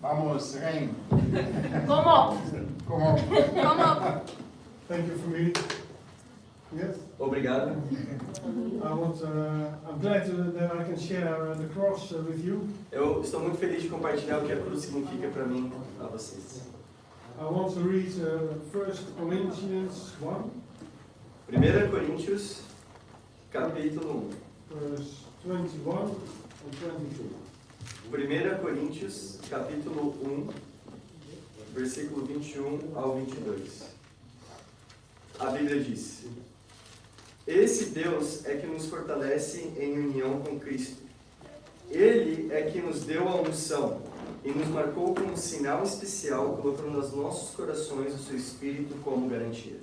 Vamos, Reino. Como? Como? Como? Thank you for me. Yes. Obrigado. I'm glad that I can share the cross with you. Eu estou muito feliz de compartilhar o que a cruz significa para mim, para vocês. I want to read 1 Corinthians 1, 1 Coríntios, capítulo 1. verse 21 and 22. 1 Coríntios, capítulo 1, versículo 21 ao 22. A Bíblia diz: Esse Deus é que nos fortalece em união com Cristo. Ele é que nos deu a unção e nos marcou como sinal especial, colocando nos nossos corações o seu Espírito como garantia.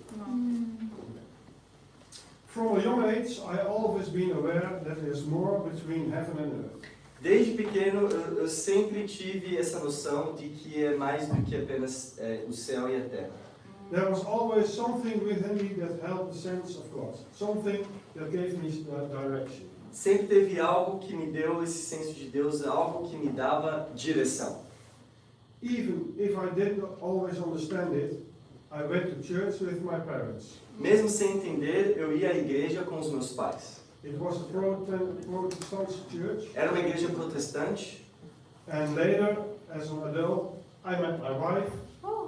From a young age, I always been aware that there is more between heaven and earth. Desde pequeno, eu sempre tive essa noção de que é mais do que apenas o céu e a terra. There was always something within me that held the sense of God, something that gave me direction. Sempre teve algo que me deu esse senso de Deus, algo que me dava direção. Even if I didn't always understand it, I went to church with my parents. Mesmo sem entender, eu ia à igreja com os meus pais. It was a Protestant church, Era uma igreja protestante. and later, as an adult, I met my wife,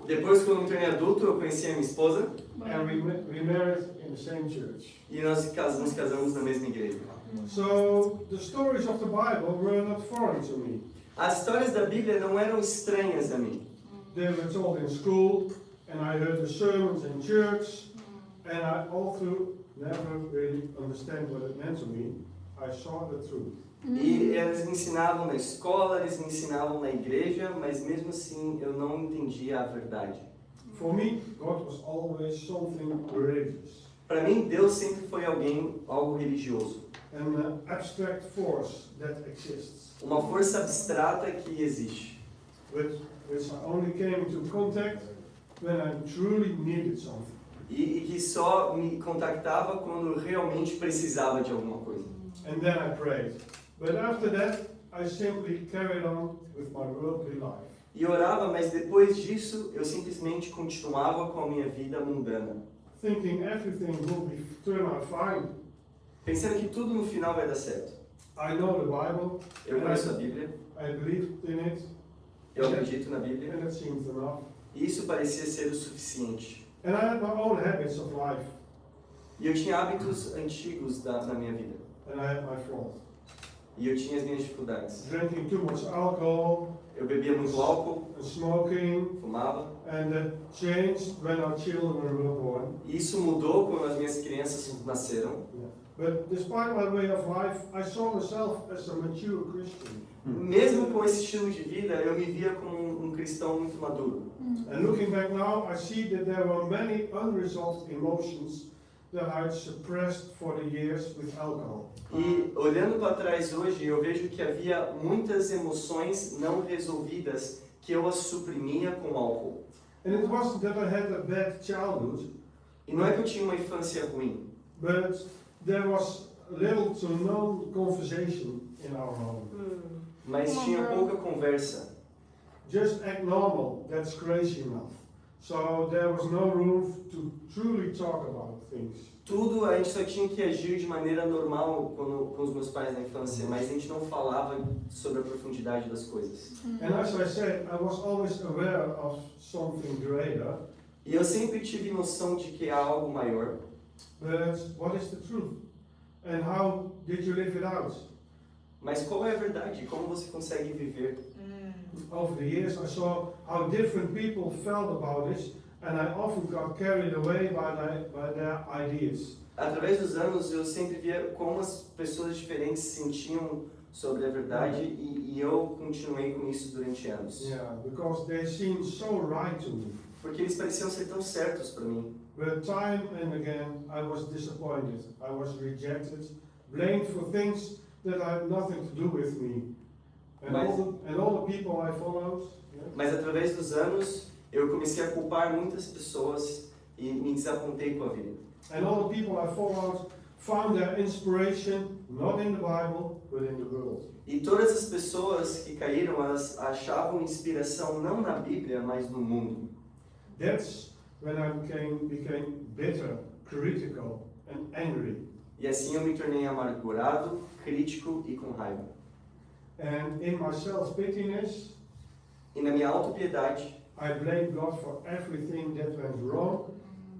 Depois, quando eu me tornei adulto, eu conheci a minha esposa and we married in the same church. e nós nos casamos na mesma igreja. So the stories of the Bible were not foreign to me. As histórias da Bíblia não eram estranhas a mim. They were told in school, and I heard the sermons in church, and I also never really understand what it meant to me. I saw the truth. E eles me ensinavam na escola, eles me ensinavam na igreja, mas mesmo assim eu não entendia a verdade. For me, God was always something religious, Para mim, Deus sempre foi algo religioso. an abstract force that exists, Uma força abstrata que existe. which I only came into contact when I truly needed something. E que só me contactava quando eu realmente precisava de alguma coisa. And then I prayed. But after that, I simply carried on with my worldly life. E orava, mas depois disso eu simplesmente continuava com a minha vida mundana. Thinking everything will turn out fine. Pensando que tudo no final vai dar certo. I know the Bible, Eu conheço a Bíblia, I believed in it, eu acredito na Bíblia, and it seemed enough. e isso parecia ser o suficiente. And I had my own habits of life, E eu tinha hábitos antigos na minha vida. and I had my flaws. E eu tinha as minhas dificuldades. Drinking too much alcohol, Eu bebia muito álcool, and smoking, fumava. and that changed when our children were born. E isso mudou quando as minhas crianças nasceram. But despite my way of life, I saw myself as a mature Christian. Mesmo com esse estilo de vida, eu me via como um cristão muito maduro. And looking back now, I see that there were many unresolved emotions that I suppressed for the years with alcohol. E olhando para trás hoje, eu vejo que havia muitas emoções não resolvidas que eu as suprimia com álcool. And it wasn't that I had a bad childhood, E não é que eu tinha uma infância ruim, but there was little to no conversation in our home. mas tinha pouca conversa. Just act normal, that's crazy enough. So there was no room to truly talk about things. Tudo a gente só tinha que agir de maneira normal com os meus pais na infância, mas a gente não falava sobre a profundidade das coisas. And as I said, I was always aware of something greater, E eu sempre tive noção de que há algo maior. but what is the truth? And how did you live it out? Mas qual é a verdade? Como você consegue viver? Over the years, I saw how different people felt about it, and I often got carried away by their ideas. Através dos anos, eu sempre via como as pessoas diferentes sentiam sobre a verdade e eu continuei com isso durante anos. Yeah, because they seemed so right to me. Porque eles pareciam ser tão certos para mim. But time and again, I was disappointed. I was rejected, blamed for things that had nothing to do with me. And all the people I followed. Yeah, Mas através dos anos, eu comecei a culpar muitas pessoas e me desapontei com a vida. and all the people I followed found their inspiration not in the Bible, but in the world. E todas as pessoas que caíram, elas achavam inspiração não na Bíblia, mas no mundo. That's when I became bitter, critical, and angry. E assim eu me tornei amargurado, crítico e com raiva. And in my self-pityness, E na minha autopiedade, I blamed God for everything that went wrong,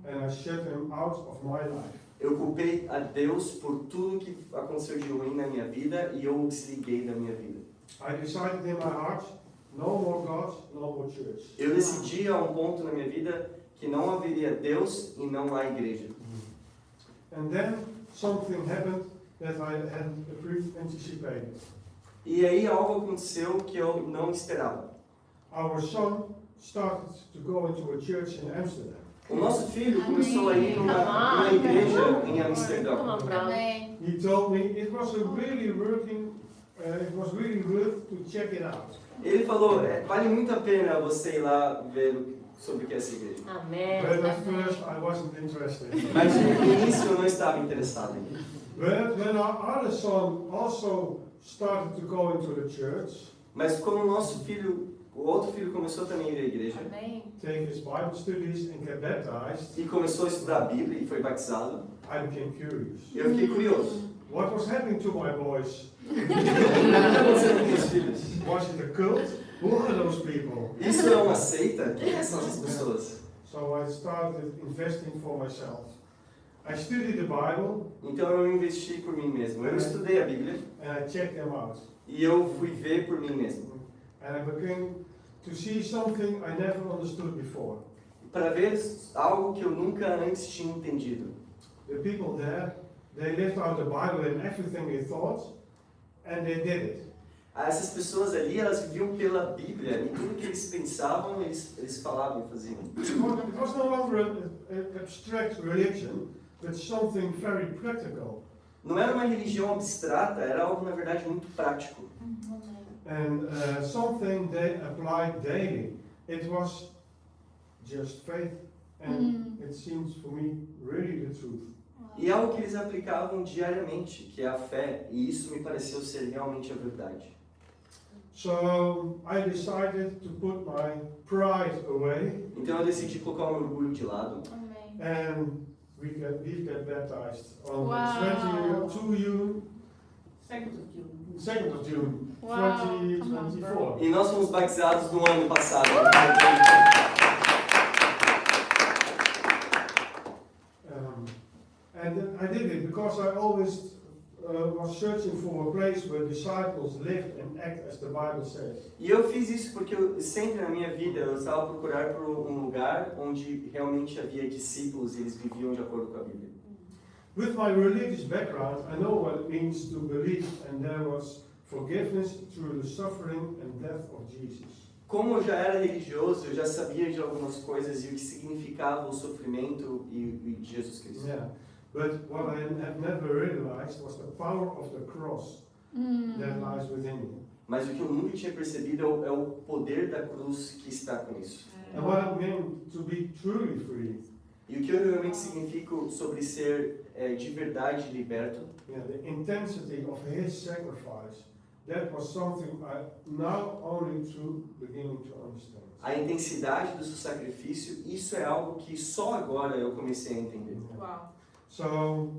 and I shut Him out of my life. eu culpei a Deus por tudo que aconteceu de ruim na minha vida e eu o desliguei da minha vida. I decided in my heart, no more God, no more church. Eu decidi a um ponto na minha vida que não haveria Deus e não há igreja. And then something happened that I hadn't anticipated. E aí algo aconteceu que eu não esperava. Our son started to go into a church in Amsterdam. O nosso filho começou a ir numa igreja em Amsterdã. Amém. He told me it was really good to check it out. Ele falou, vale muito a pena você ir lá ver sobre o que é essa igreja. Amém. But at first I wasn't interested. Mas no início eu não estava interessado em ir. But when our other son also started to go into the church, Mas como o nosso filho, o outro filho começou também a ir à igreja Amém. take his Bible studies and get baptized, e começou a estudar a Bíblia e foi batizado, I became curious. eu fiquei curioso. What was happening to my boys? O que está acontecendo com meus filhos? Was it a cult? Who are those people? Isso é uma seita? Quem são essas pessoas? So I started investing for myself. I studied the Bible Então eu investi por mim mesmo. Eu estudei a Bíblia and I checked them out. e eu fui ver por mim mesmo. And I began to see something I never understood before. Para ver algo que eu nunca antes tinha entendido. The people there, they lived out the Bible in everything they thought, and they did it. Essas pessoas ali, elas viviam pela Bíblia e tudo que eles pensavam, eles falavam e faziam. It was no longer an abstract religion, but something very practical. Não era uma religião abstrata, era algo, na verdade, muito prático. And something they applied daily. It was just faith, and it seems for me really the truth. E algo que eles aplicavam diariamente, que é a fé, e isso me pareceu ser realmente a verdade. So I decided to put my pride away, Então eu decidi colocar o meu orgulho de lado. Amém. and we get baptized on Wow. 22 June, 2nd of June, Wow. 2024. E nós fomos batizados no ano passado. And I did it because I always was searching for a place where disciples lived and act as the Bible says. E eu fiz isso porque eu, sempre na minha vida eu estava a procurar por um lugar onde realmente havia discípulos e eles viviam de acordo com a Bíblia. With my religious background, I know what it means to believe, and there was forgiveness through the suffering and death of Jesus. Como eu já era religioso, eu já sabia de algumas coisas e o que significava o sofrimento e de Jesus Cristo. Yeah, but what I have never realized was the power of the cross that lies within me. Mas o que eu nunca tinha percebido é o poder da cruz que está com isso. And what it meant to be truly free. E o que eu realmente significo sobre ser de verdade liberto. Yeah, the intensity of His sacrifice. That was something I now only through beginning to understand. A intensidade do seu sacrifício, isso é algo que só agora eu comecei a entender. Uau. So,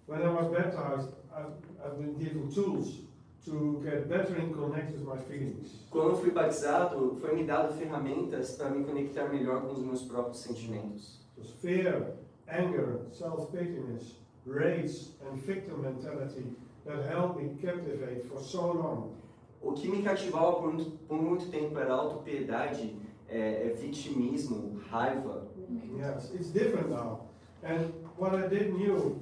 when I was baptized, I've been given tools to get better in connect with my feelings. Quando eu fui batizado, foi me dado ferramentas para me conectar melhor com os meus próprios sentimentos. It was fear, anger, self-pityness, rage, and victim mentality that helped me captivate for so long. O que me cativava por muito tempo era autopiedade, vitimismo, raiva. Yes, it's different now. And what I didn't knew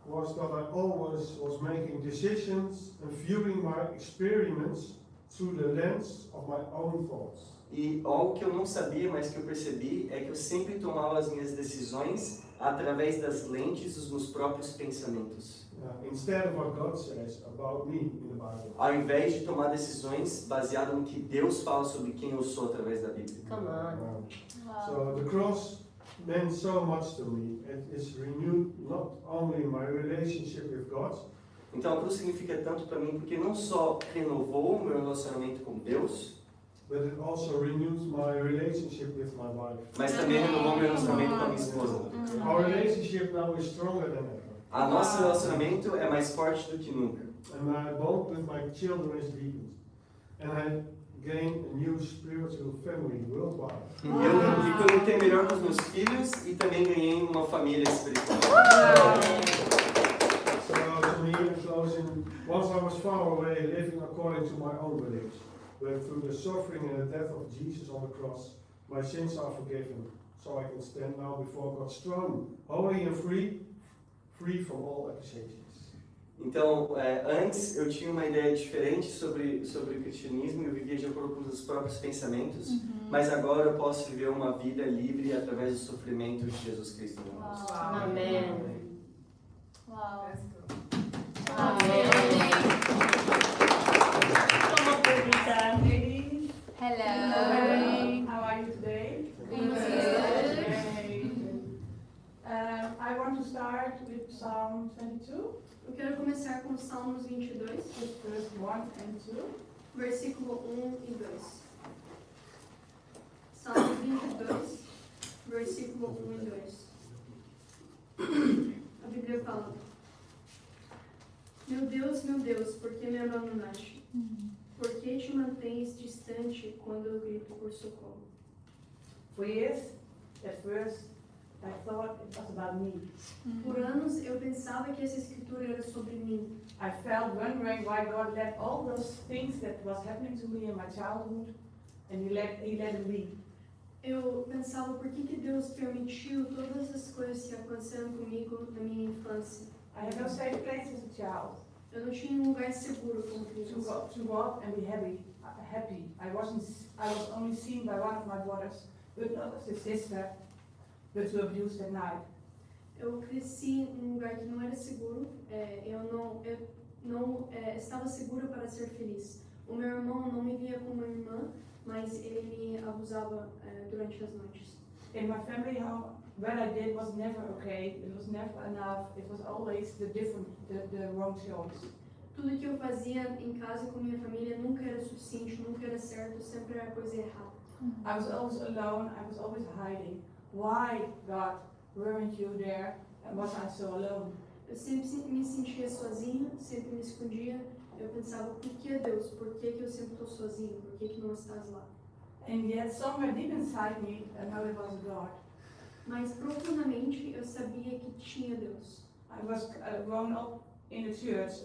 was that I always was making decisions and viewing my experiments through the lens of my own thoughts. E algo que eu não sabia, mas que eu percebi, é que eu sempre tomava as minhas decisões através das lentes dos meus próprios pensamentos. Instead of what God says about me in the Bible. Ao invés de tomar decisões baseadas no que Deus fala sobre quem eu sou através da Bíblia. Come on. So the cross meant so much to me. It is renewed not only my relationship with God, Então a cruz significa tanto para mim porque não só renovou o meu relacionamento com Deus, but it also renews my relationship with my wife. mas também renovou o meu relacionamento com a minha esposa. Our relationship now is stronger than ever. A nosso relacionamento é mais forte do que nunca. And my bond with my children is deepened. And I gain a new spiritual family worldwide. Eu me conectei melhor com os meus filhos e também ganhei uma família espiritual. So to me, in closing, once I was far away, living according to my own beliefs, but through the suffering and the death of Jesus on the cross, my sins are forgiven. So I can stand now before God strong, holy and free from all accusations. Então, antes eu tinha uma ideia diferente sobre o cristianismo, eu vivia de acordo com os próprios pensamentos, mas agora eu posso viver uma vida livre através do sofrimento de Jesus Cristo. Amém. Uau. Amém. Como perguntar? Hello. How are you today? Good. Okay. I want to start with Psalm 22, Eu quero começar com Salmos 22, with verse 1 and 2. versículo 1 e 2. Salmos 22, versículo 1 e 2. A Bíblia fala: meu Deus, por que me abandonaste? Por que te mantens distante quando eu grito por socorro? For years, at first, I thought it was about me. Por anos eu pensava que essa escritura era sobre mim. I felt wondering why God let all those things that was happening to me in my childhood, and He let it be. Eu pensava por que Deus permitiu todas as coisas que aconteceram comigo na minha infância. I had no safe place as a child Eu não tinha um lugar seguro como criança. to walk and be happy. I was only seen by one of my brothers, but not as a sister, but to abuse at night. Eu cresci num lugar que não era seguro. Eu não estava segura para ser feliz. O meu irmão não me via como uma irmã, mas ele me abusava durante as noites. In my family home, what I did was never okay. It was never enough. It was always the wrong choice. Tudo que eu fazia em casa com minha família nunca era suficiente, nunca era certo, sempre era a coisa errada. I was always alone. I was always hiding. Why, God, weren't you there? And was I so alone? Eu sempre me sentia sozinha, sempre me escondia. Eu pensava, por que Deus? Por que eu sempre estou sozinha? Por que não estás lá? And yet, somewhere deep inside me, I know it was God. Mas profundamente eu sabia que tinha Deus. I was grown up in a church.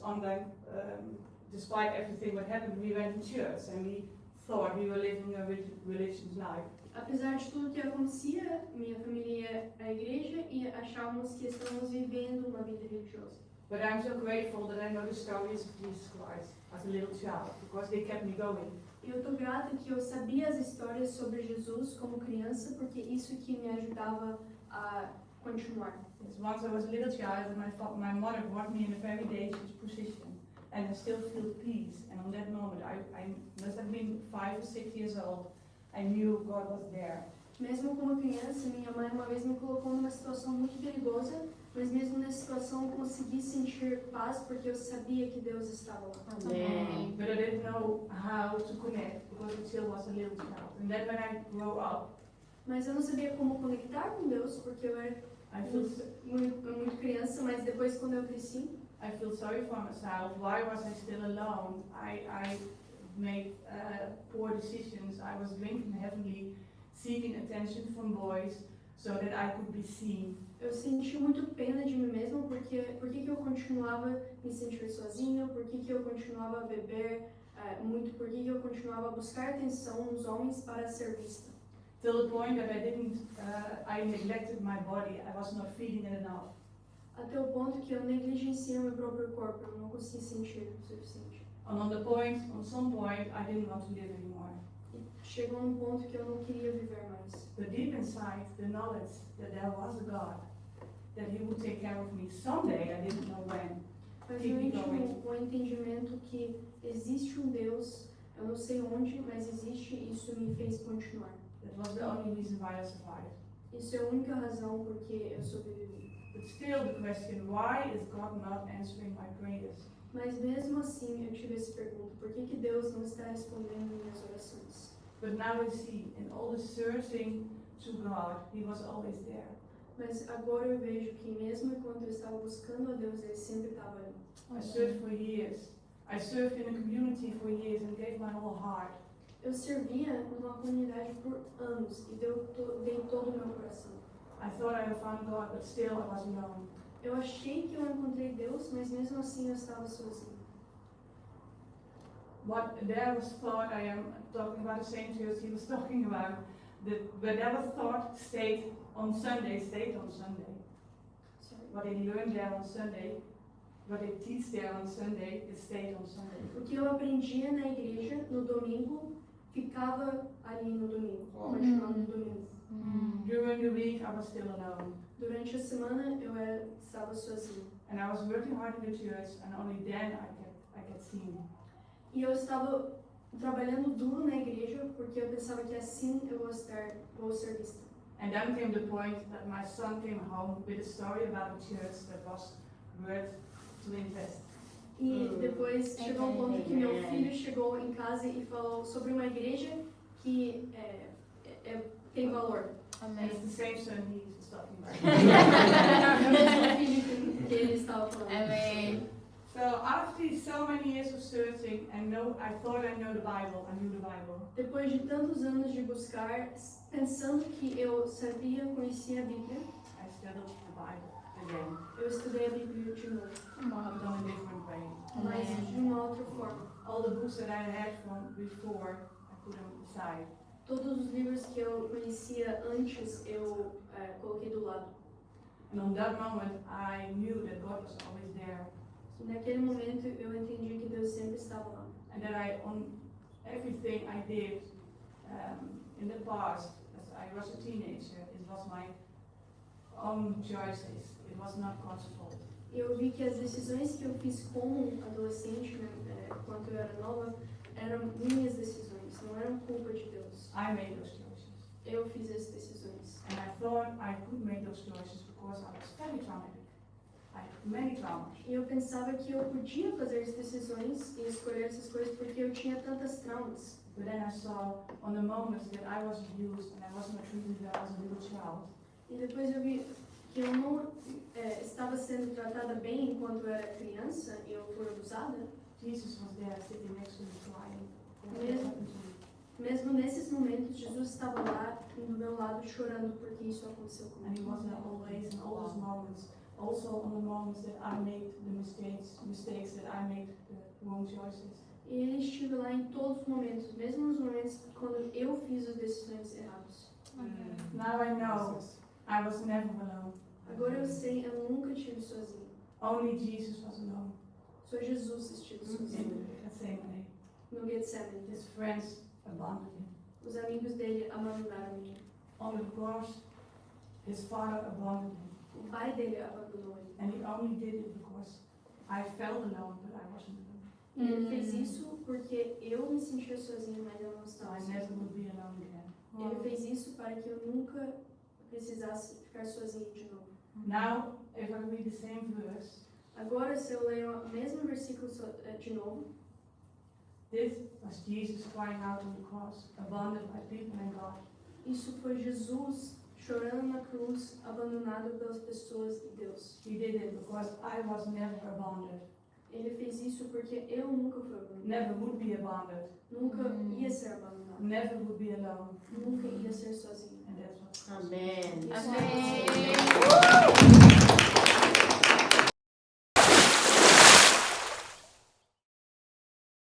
Despite everything what happened, we went to church and we thought we were living a religious life. Apesar de tudo que acontecia, minha família ia à igreja e achávamos que estávamos vivendo uma vida religiosa. But I'm so grateful that I know the stories of Jesus Christ as a little child, because they kept me going. Eu estou grata que eu sabia as histórias sobre Jesus como criança, porque isso que me ajudava a continuar. Yes, once I was a little child, and my mother brought me in a very dangerous position, and I still feel peace. And on that moment, I must have been 5 or 6 years old. I knew God was there. Mesmo como criança, minha mãe uma vez me colocou numa situação muito perigosa, mas mesmo nessa situação eu consegui sentir paz porque eu sabia que Deus estava lá. Amém. But I didn't know how to connect because I still was a little child. And then when I grew up, Mas eu não sabia como conectar com Deus porque eu era I feel muito criança, mas depois quando eu cresci, I feel sorry for myself. Why was I still alone? I made poor decisions. I was drinking heavily, seeking attention from boys so that I could be seen. eu senti muito pena de mim mesma porque por que eu continuava me sentir sozinha, por que eu continuava a beber muito, por que eu continuava a buscar atenção nos homens para ser vista. Till the point that I neglected my body. I was not feeding it enough. Até o ponto que eu negligenciei meu próprio corpo, eu não conseguia sentir o suficiente. And on some point, I didn't want to live anymore. E chegou num ponto que eu não queria viver mais. But deep inside, the knowledge that there was a God, that He would take care of me someday, I didn't know when. Mas eu tinha um entendimento que existe um Deus, eu não sei onde, mas existe e isso me fez continuar. That was the only reason why I survived. Isso é a única razão porque eu sobrevivi. But still the question, why is God not answering my prayers? Mas mesmo assim eu tive essa pergunta, por que Deus não está respondendo minhas orações? But now we see, in all the searching to God, He was always there. Mas agora eu vejo que mesmo enquanto eu estava buscando a Deus, Ele sempre estava ali. I served for years. I served in a community for years and gave my whole heart. Eu servia numa comunidade por anos e dei todo o meu coração. I thought I had found God, but still I was alone. Eu achei que eu encontrei Deus, mas mesmo assim eu estava sozinho. What there was thought, I am talking about the same church he was talking about, that whatever thought stayed on Sunday. Sorry. What they learned there on Sunday, what they teach there on Sunday, it stayed on Sunday. O que eu aprendia na igreja no domingo ficava ali no domingo, continuava no domingo. During the week, I was still alone. Durante a semana eu estava sozinho. And I was working hard in the church, and only then I get seen. E eu estava trabalhando duro na igreja porque eu pensava que assim eu vou ser vista. And then came the point that my son came home with a story about a church that was worth to invest. E depois chegou um ponto que meu filho chegou em casa e falou sobre uma igreja que tem valor. And Amém. it's the same son he was talking about. É o mesmo filho que ele estava falando. Amém. So after so many years of searching, I thought I knew the Bible. Depois de tantos anos de buscar, pensando que eu conhecia a Bíblia, I studied the Bible again, eu estudei a Bíblia de novo, but on a different way. mas de uma outra forma. All the books that I had from before, I put them aside. Todos os livros que eu conhecia antes, eu coloquei do lado. And on that moment, I knew that God was always there. E naquele momento, eu entendi que Deus sempre estava lá. And that on everything I did in the past, as I was a teenager, it was my own choices. It was not God's fault. E eu vi que as decisões que eu fiz como adolescente, quando eu era nova, eram minhas decisões, não eram culpa de Deus. I made those choices. Eu fiz as decisões. And I thought I could make those choices because I was very traumatic. I had many traumas. E eu pensava que eu podia fazer as decisões e escolher essas coisas porque eu tinha tantas traumas. But then I saw on the moments that I was abused and I was not treated well as a little child. E depois eu vi que eu não estava sendo tratada bem enquanto eu era criança e eu fui abusada. Jesus was there sitting next to me crying. Yes. Mesmo nesses momentos, Jesus estava lá do meu lado chorando porque isso aconteceu And he comigo. was there always in all those moments. Also on the moments that I made the mistakes that I made the wrong choices. E ele estive lá em todos os momentos, mesmo nos momentos quando eu fiz as decisões erradas. Now I know I was never alone. Agora eu sei, eu nunca estive sozinho. Only Jesus was alone. Só Jesus estive sozinho. In Gethsemane. No Getsemane. His friends abandoned him. Os amigos dele abandonaram ele. On the cross, his father abandoned him. O pai dele abandonou ele. And he only did it because I felt alone, but I wasn't alone. E ele fez isso porque eu me sentia sozinho, mas eu não So estava I never sozinho. would be alone again. Ele fez isso para que eu nunca precisasse ficar sozinho de novo. Now, if I read the same verse, Agora, se eu leio o mesmo versículo de novo, this was Jesus crying out on the cross, abandoned by people and God. isso foi Jesus chorando na cruz, abandonado pelas pessoas e Deus. He did it because I was never abandoned, Ele fez isso porque eu nunca fui abandonado. never would be abandoned, Nunca ia ser abandonado. never would be alone. Nunca ia ser sozinho. And that's what Amém. Isso Amém.